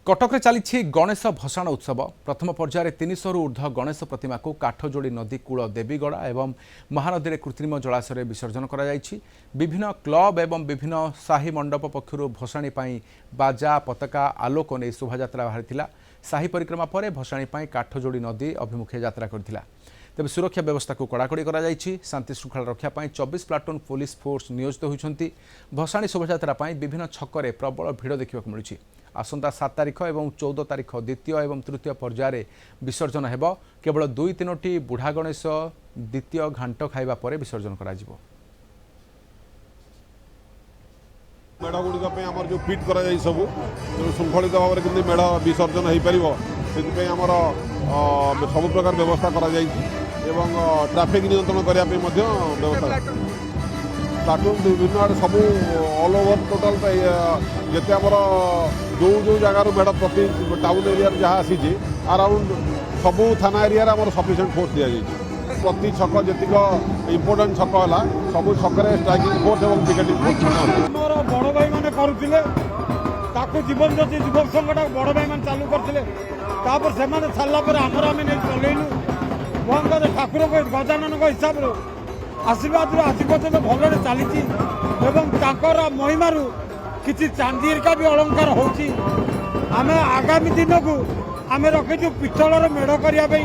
कटक चली गणेश भसाण उत्सव प्रथम पर्यायर 300 रु ऊर्ध्व गणेश प्रतिमा को काठजोड़ी नदी कूल देवीगड़ा एवं महानदी में कृत्रिम जलाशय विसर्जन करा विभिन्न क्लब एवं विभिन्न शाही मंडप पक्षर भसाणी बाजा पताका आलोक नहीं शोभायात्रा बाहरी शाही परिक्रमा पर भसाणी काठजोड़ी नदी अभिमुखे यात्रा करथिला। तेज सुरक्षा व्यवस्था को कड़ाकड़ी करा शांति श्रृंखला रक्षापी 24 प्लाटून पुलिस फोर्स नियोजित होती। भसाणी शोभायात्रा विभिन्न छकरे प्रबल भिड़ देखा मिलूँ। आसंता 7 तारिख और 14 तारिख द्वितीय और तृतीय पर्यायर विसर्जन हेब। केवल 2-3टी बुढ़ा गणेश द्वितीय घांट खाइबा पर विसर्जन करा जिवो। मेढ़ गुड़िक जो फिट कर सब जो श्रृंखलित भाव में मेढ़ विसर्जन हो पार से सब प्रकार व्यवस्था कर ट्राफिक नियंत्रण करने व्यवस्था प्लाटून विभिन्न आड़े सब ऑल ओवर टोटाल जिते आम जो जो जगार मेढ़ प्रति टाउन एरिया जहाँ आसी अराउंड सबू थाना एरिया सफिशिएंट फोर्स दि प्रति छक जी इम्पोर्टाट छक है सब छक स्ट्राइकिंग फोर्स और पिकेटिंग फोर्स बड़ भाई मैंने करुले जीवन ज्योति युवक संघटा बड़ भाई मैंने चालू करते से सारापर आमर आम नहीं चलैलु भगवान ठाकुर गजानन हिसाब से आशीर्वाद आज पर्यटन भल चली महिमार किसी चांदीरिका भी अलंकार होम आगामी दिन को आम रखीचु पितलर मेढ़ करने